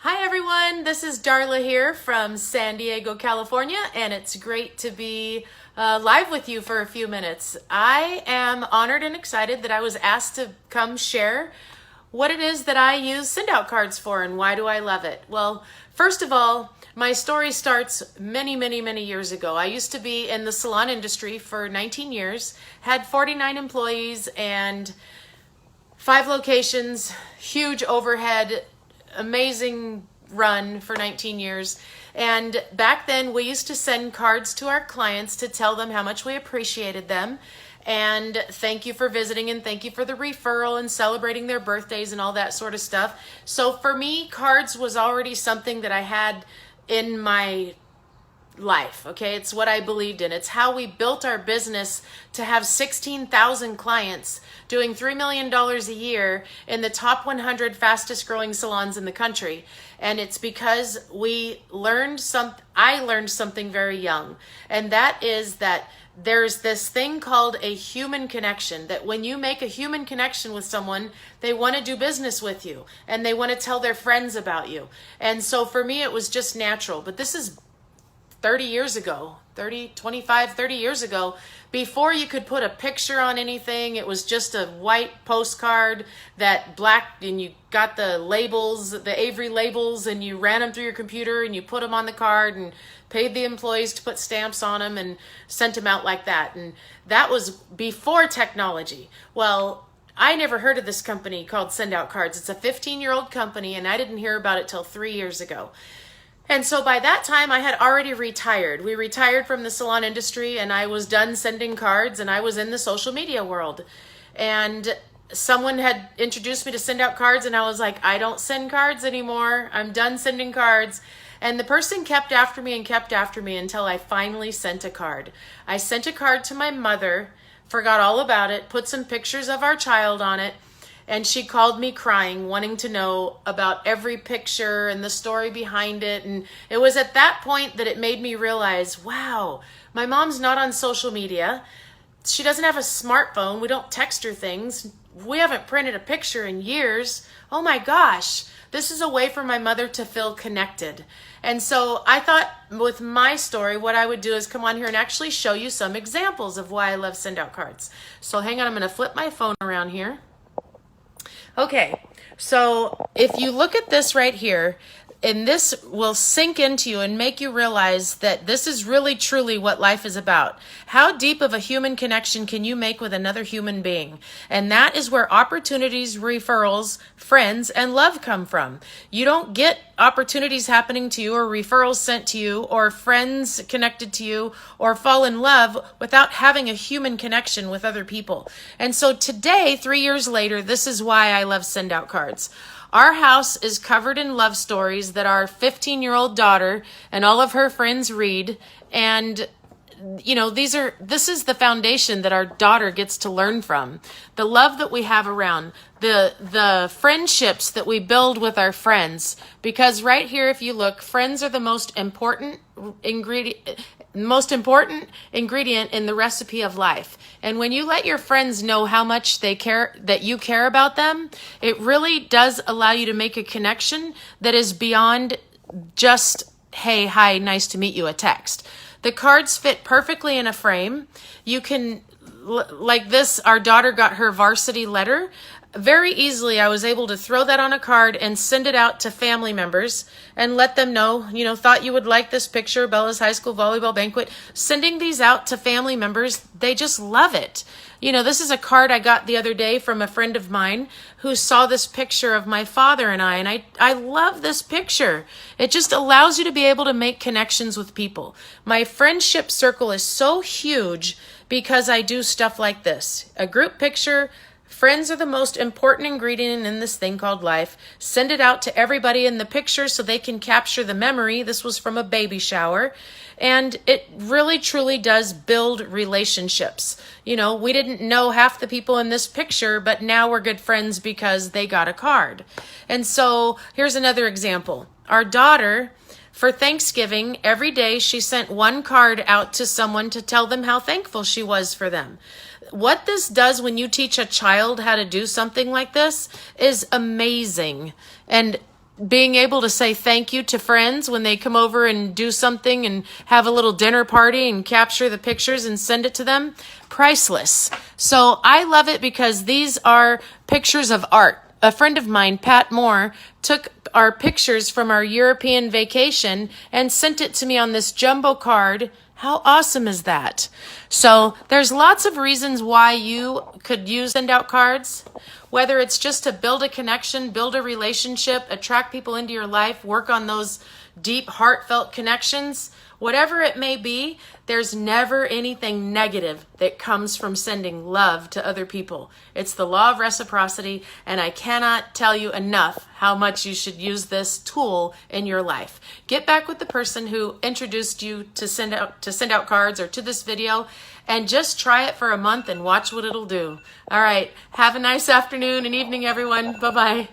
Hi everyone, this is Darla here from San Diego, California, and it's great to be live with you for a few minutes. I am honored and excited that I was asked to come share what it is that I use SendOutCards for and why do I love it. Well, first of all, my story starts many years ago. I used to be in the salon industry for 19 years, had 49 employees and 5 locations, huge overhead, amazing run for 19 years. And back then we used to send cards to our clients to tell them how much we appreciated them and thank you for visiting and thank you for the referral and celebrating their birthdays and all that sort of stuff. So for me, cards was already something that I had in my life. Okay, it's what I believed in. It's how we built our business to have 16,000 clients doing $3 million a year in the top 100 fastest growing salons in the country. And it's because I learned something very young, and that is that there's this thing called a human connection, that when you make a human connection with someone, they want to do business with you and they want to tell their friends about you. And so for me, it was just natural. But this is 30 years ago, 30 years ago, before you could put a picture on anything. It was just a white postcard that black, and you got the labels, the Avery labels, and you ran them through your computer and you put them on the card and paid the employees to put stamps on them and sent them out like that. And that was before technology. Well, I never heard of this company called SendOutCards. It's a 15-year-old company, and I didn't hear about it till 3 years ago. And so by that time, I had already retired. We retired from the salon industry, and I was done sending cards, and I was in the social media world. And someone had introduced me to SendOutCards, and I was like, I don't send cards anymore. I'm done sending cards. And the person kept after me until I finally sent a card. I sent a card to my mother, forgot all about it, put some pictures of our child on it, and she called me crying, wanting to know about every picture and the story behind it. And it was at that point that it made me realize, wow, my mom's not on social media. She doesn't have a smartphone. We don't text her things. We haven't printed a picture in years. Oh my gosh, this is a way for my mother to feel connected. And so I thought with my story, what I would do is come on here and actually show you some examples of why I love SendOutCards. So hang on, I'm going to flip my phone around here. Okay, so if you look at this right here, and this will sink into you and make you realize that this is really truly what life is about. How deep of a human connection can you make with another human being? And that is where opportunities, referrals, friends, and love come from. You don't get opportunities happening to you or referrals sent to you or friends connected to you or fall in love without having a human connection with other people. And so today, 3 years later, this is why I love SendOutCards. Our house is covered in love stories that our 15-year-old daughter and all of her friends read. And, you know, this is the foundation that our daughter gets to learn from. The love that we have around, the friendships that we build with our friends. Because right here, if you look, friends are the most important ingredient in the recipe of life. And when you let your friends know how much they care, that you care about them, it really does allow you to make a connection that is beyond just, hey, hi, nice to meet you, a text. The cards fit perfectly in a frame. You can, like this, our daughter got her varsity letter. Very easily, I was able to throw that on a card and send it out to family members and let them know, you know, thought you would like this picture, Bella's high school volleyball banquet. Sending these out to family members, they just love it. You know, this is a card I got the other day from a friend of mine who saw this picture of my father and I love this picture. It just allows you to be able to make connections with people. My friendship circle is so huge because I do stuff like this. A group picture. Friends are the most important ingredient in this thing called life. Send it out to everybody in the picture so they can capture the memory. This was from a baby shower. And it really, truly does build relationships. You know, we didn't know half the people in this picture, but now we're good friends because they got a card. And so here's another example. Our daughter, for Thanksgiving, every day she sent one card out to someone to tell them how thankful she was for them. What this does when you teach a child how to do something like this is amazing. And being able to say thank you to friends when they come over and do something and have a little dinner party and capture the pictures and send it to them, priceless. So I love it because these are pictures of art. A friend of mine, Pat Moore, took our pictures from our European vacation and sent it to me on this jumbo card. How awesome is that? So there's lots of reasons why you could use SendOutCards, whether it's just to build a connection, build a relationship, attract people into your life, work on those deep, heartfelt connections, whatever it may be. There's never anything negative that comes from sending love to other people. It's the law of reciprocity, and I cannot tell you enough how much you should use this tool in your life. Get back with the person who introduced you to SendOutCards or to this video, and just try it for a month and watch what it'll do. All right, have a nice afternoon and evening, everyone. Bye-bye.